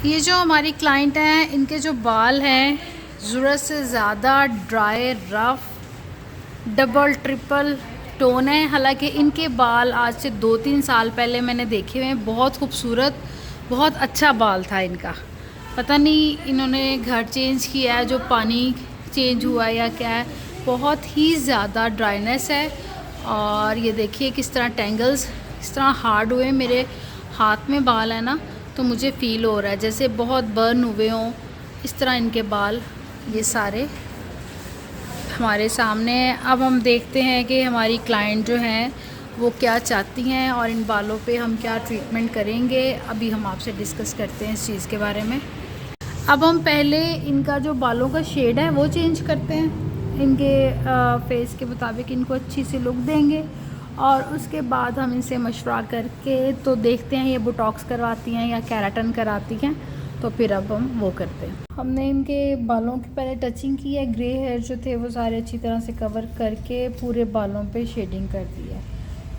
ये जो हमारी क्लाइंट हैं, इनके जो बाल हैं ज़रूरत से ज़्यादा dry, rough, double triple tone है। हालांकि इनके बाल आज से 2-3 साल पहले मैंने देखे हुए हैं, बहुत खूबसूरत, बहुत अच्छा बाल था इनका। पता नहीं इन्होंने घर चेंज किया है, जो पानी चेंज हुआ है या क्या है। बहुत ही ज़्यादा ड्राइनेस है। और ये देखिए किस तरह टेंगल्स इस तरह हार्ड हुए। मेरे हाथ में बाल है ना, तो मुझे फ़ील हो रहा है जैसे बहुत बर्न हुए हों। इस तरह इनके बाल ये सारे हमारे सामने है। अब हम देखते हैं कि हमारी क्लाइंट जो हैं वो क्या चाहती हैं और इन बालों पे हम क्या ट्रीटमेंट करेंगे। अभी हम आपसे डिस्कस करते हैं इस चीज़ के बारे में। अब हम पहले इनका जो बालों का शेड है वो चेंज करते हैं, इनके फेस के मुताबिक इनको अच्छी सी लुक देंगे। और उसके बाद हम इनसे मशवरा करके तो देखते हैं ये बोटॉक्स करवाती हैं या केराटिन कराती हैं, तो फिर अब हम वो करते हैं। हमने इनके बालों की पहले टचिंग की है, ग्रे हेयर जो थे वो सारे अच्छी तरह से कवर करके पूरे बालों पे शेडिंग कर दी है।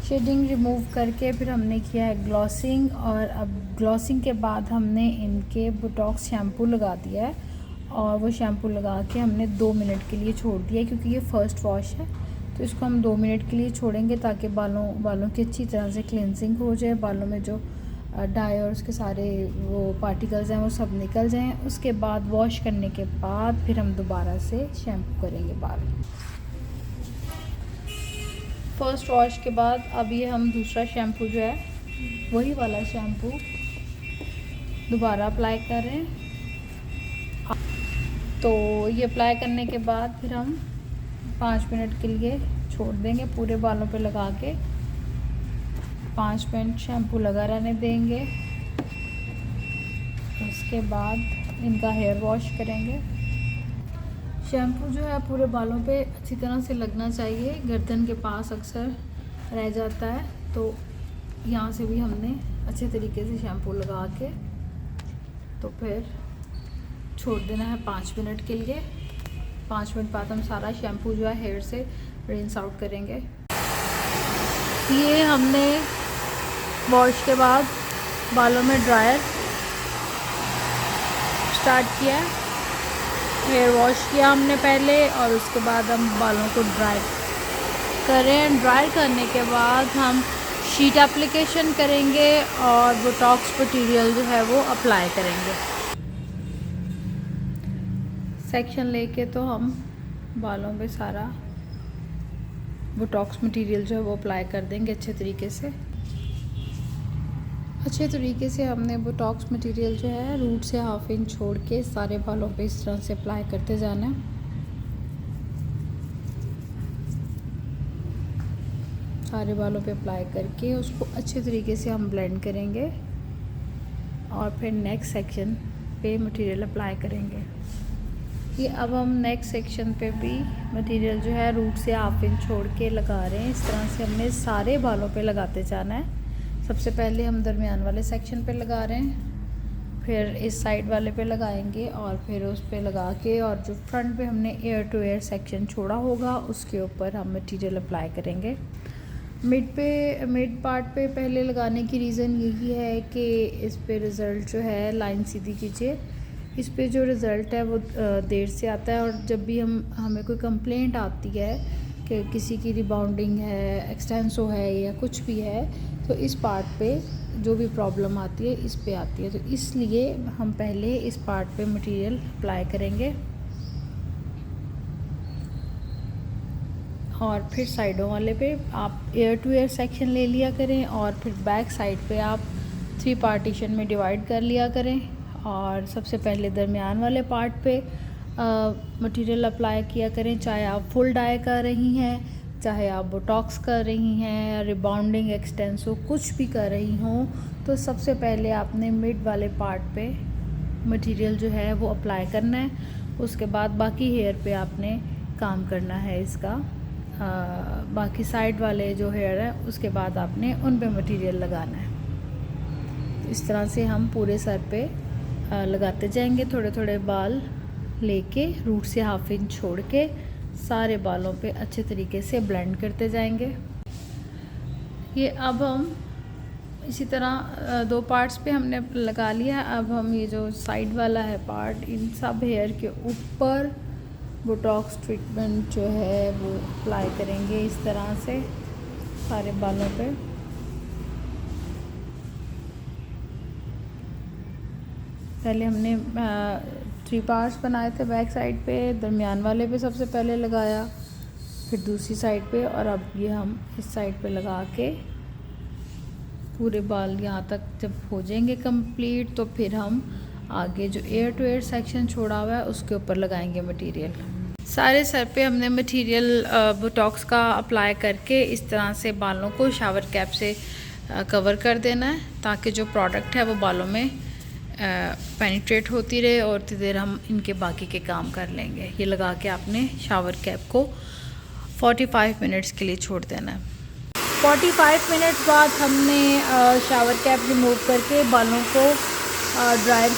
शेडिंग रिमूव करके फिर हमने किया है ग्लॉसिंग, और अब ग्लॉसिंग के बाद हमने इनके बोटॉक्स शैम्पू लगा दिया है। और वो शैम्पू लगा के हमने 2 मिनट के लिए छोड़ दिया है, क्योंकि ये फ़र्स्ट वॉश है तो इसको हम 2 मिनट के लिए छोड़ेंगे ताकि बालों की अच्छी तरह से क्लिनजिंग हो जाए। बालों में जो डाई और उसके सारे वो पार्टिकल्स हैं वो सब निकल जाएं। उसके बाद वॉश करने के बाद फिर हम दोबारा से शैम्पू करेंगे बाल। फ़र्स्ट वॉश के बाद अब ये हम दूसरा शैम्पू जो है वही वाला शैम्पू दोबारा अप्लाई कर रहे हैं। तो ये अप्लाई करने के बाद फिर हम 5 मिनट के लिए छोड़ देंगे, पूरे बालों पे लगा के 5 मिनट शैम्पू लगा रहने देंगे। उसके बाद इनका हेयर वॉश करेंगे। शैम्पू जो है पूरे बालों पे अच्छी तरह से लगना चाहिए, गर्दन के पास अक्सर रह जाता है, तो यहाँ से भी हमने अच्छे तरीके से शैम्पू लगा के तो फिर छोड़ देना है 5 मिनट के लिए। 5 मिनट बाद हम सारा शैम्पू जो है हेयर से रिंस आउट करेंगे। ये हमने वॉश के बाद बालों में ड्रायर स्टार्ट किया है। हेयर वॉश किया हमने पहले और उसके बाद हम बालों को ड्राई करें। ड्राई करने के बाद हम शीट एप्लीकेशन करेंगे और बोटॉक्स मटीरियल जो है वो अप्लाई करेंगे। सेक्शन लेके तो हम बालों पे सारा बोटॉक्स मटीरियल जो है वो अप्लाई कर देंगे अच्छे तरीके से। अच्छे तरीके से हमने बोटॉक्स मटेरियल जो है रूट से 1/2 इंच छोड़ के सारे बालों पे इस तरह से अप्लाई करते जाना है। सारे बालों पे अप्लाई करके उसको अच्छे तरीके से हम ब्लेंड करेंगे और फिर नेक्स्ट सेक्शन पे मटेरियल अप्लाई करेंगे। ये अब हम नेक्स्ट सेक्शन पे भी मटेरियल जो है रूट से 1/2 इंच छोड़ के लगा रहे हैं। इस तरह से हमने सारे बालों पे लगाते जाना है। सबसे पहले हम दरमियान वाले सेक्शन पे लगा रहे हैं, फिर इस साइड वाले पे लगाएंगे और फिर उस पे लगा के, और जो फ्रंट पे हमने एयर टू एयर सेक्शन छोड़ा होगा उसके ऊपर हम मटेरियल अप्लाई करेंगे। मिड पार्ट पे पहले लगाने की रीज़न यही है कि इस पे रिज़ल्ट जो है, लाइन सीधी कीजिए, इस पे जो रिज़ल्ट है वो देर से आता है। और जब भी हमें कोई कंप्लेंट आती है कि किसी की रिबाउंडिंग है, एक्सटेंसो है या कुछ भी है, तो इस पार्ट पे जो भी प्रॉब्लम आती है इस पे आती है। तो इसलिए हम पहले इस पार्ट पे मटेरियल अप्लाई करेंगे और फिर साइडों वाले पे आप एयर टू एयर सेक्शन ले लिया करें और फिर बैक साइड पे आप 3 पार्टीशन में डिवाइड कर लिया करें। और सबसे पहले दरमियान वाले पार्ट पे मटेरियल अप्लाई किया करें, चाहे आप फुल डाई कर रही हैं, चाहे आप बोटॉक्स कर रही हैं, रिबाउंडिंग, एक्सटेंसो कुछ भी कर रही हों, तो सबसे पहले आपने मिड वाले पार्ट पे मटेरियल जो है वो अप्लाई करना है। उसके बाद बाकी हेयर पे आपने काम करना है इसका। बाकी साइड वाले जो हेयर है उसके बाद आपने उन पे मटेरियल लगाना है। इस तरह से हम पूरे सर पे लगाते जाएंगे, थोड़े थोड़े बाल लेके रूट से 1/2 इंच छोड़ के सारे बालों पे अच्छे तरीके से ब्लेंड करते जाएंगे। ये अब हम इसी तरह 2 पार्ट्स पे हमने लगा लिया है। अब हम ये जो साइड वाला है पार्ट, इन सब हेयर के ऊपर बोटॉक्स ट्रीटमेंट जो है वो अप्लाई करेंगे इस तरह से सारे बालों पे। पहले हमने 3 पार्ट्स बनाए थे बैक साइड पे, दरमियान वाले पे सबसे पहले लगाया, फिर दूसरी साइड पे, और अब ये हम इस साइड पे लगा के पूरे बाल यहाँ तक जब हो जाएंगे कंप्लीट, तो फिर हम आगे जो एयर टू एयर सेक्शन छोड़ा हुआ है उसके ऊपर लगाएंगे मटेरियल। सारे सर पे हमने मटेरियल बोटॉक्स का अप्लाई करके इस तरह से बालों को शावर कैप से कवर कर देना है, ताकि जो प्रोडक्ट है वो बालों में पेनिट्रेट होती रहे और इतनी देर हम इनके बाकी के काम कर लेंगे। ये लगा के आपने शावर कैप को 45 मिनट्स के लिए छोड़ देना है। 45 मिनट्स बाद हमने शावर कैप रिमूव करके बालों को ड्रायर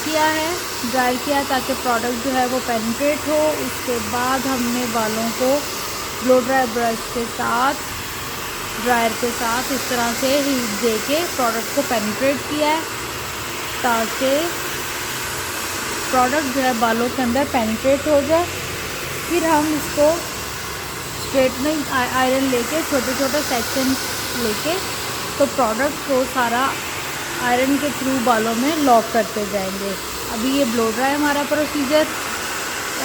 किया ताकि प्रोडक्ट जो है वो पेनिट्रेट हो। उसके बाद हमने बालों को ब्लो ड्राई ब्रश के साथ, ड्रायर के साथ इस तरह से हीट दे के प्रोडक्ट को पेनिट्रेट किया है, ताकि प्रोडक्ट जो है बालों के अंदर पेनिट्रेट हो जाए। फिर हम इसको स्ट्रेटनिंग आयरन लेके छोटे छोटे सेक्शन लेके तो प्रोडक्ट को सारा आयरन के थ्रू बालों में लॉक करते जाएंगे। अभी ये ब्लो ड्राई हमारा प्रोसीजर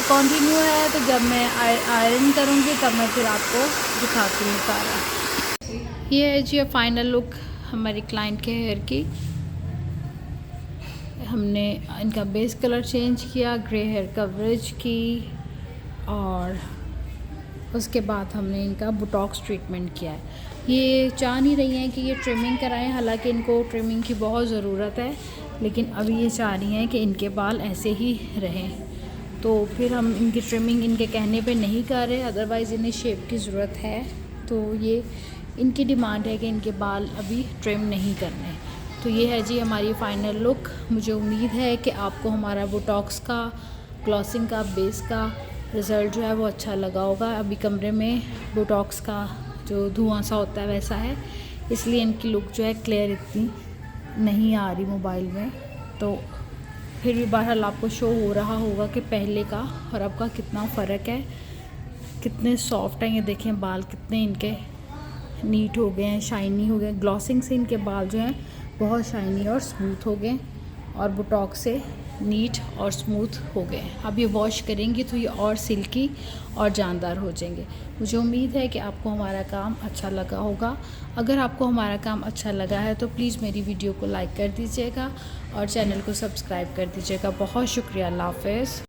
कंटिन्यू है, तो जब मैं आयरन करूँगी तब मैं फिर आपको दिखाती हूँ सारा। ये है जी फाइनल लुक हमारी क्लाइंट के हेयर की। हमने इनका बेस कलर चेंज किया, ग्रे हेयर कवरेज की, और उसके बाद हमने इनका बोटॉक्स ट्रीटमेंट किया है। ये चाह नहीं रही हैं कि ये ट्रिमिंग कराएं, हालांकि इनको ट्रिमिंग की बहुत ज़रूरत है, लेकिन अभी ये चाह रही हैं कि इनके बाल ऐसे ही रहें। तो फिर हम इनकी ट्रिमिंग इनके कहने पे नहीं कर रहे, अदरवाइज़ इन्हें शेप की ज़रूरत है। तो ये इनकी डिमांड है कि इनके बाल अभी ट्रिम नहीं करने। तो ये है जी हमारी फ़ाइनल लुक। मुझे उम्मीद है कि आपको हमारा बोटॉक्स का, ग्लॉसिंग का, बेस का रिज़ल्ट जो है वो अच्छा लगा होगा। अभी कमरे में बोटॉक्स का जो धुआं सा होता है वैसा है, इसलिए इनकी लुक जो है क्लियर इतनी नहीं आ रही मोबाइल में। तो फिर भी बहरहाल आपको शो हो रहा होगा कि पहले का और अब का कितना फ़र्क है, कितने सॉफ्ट हैं। ये देखें बाल कितने इनके नीट हो गए हैं, शाइनी हो गए। ग्लॉसिंग से इनके बाल जो हैं बहुत शाइनी और स्मूथ हो गए, और बोटॉक्स से नीट और स्मूथ हो गए। अब ये वॉश करेंगी तो ये और सिल्की और जानदार हो जाएंगे। मुझे उम्मीद है कि आपको हमारा काम अच्छा लगा होगा। अगर आपको हमारा काम अच्छा लगा है तो प्लीज़ मेरी वीडियो को लाइक कर दीजिएगा और चैनल को सब्सक्राइब कर दीजिएगा। बहुत शुक्रिया। अल्लाह हाफ़िज़।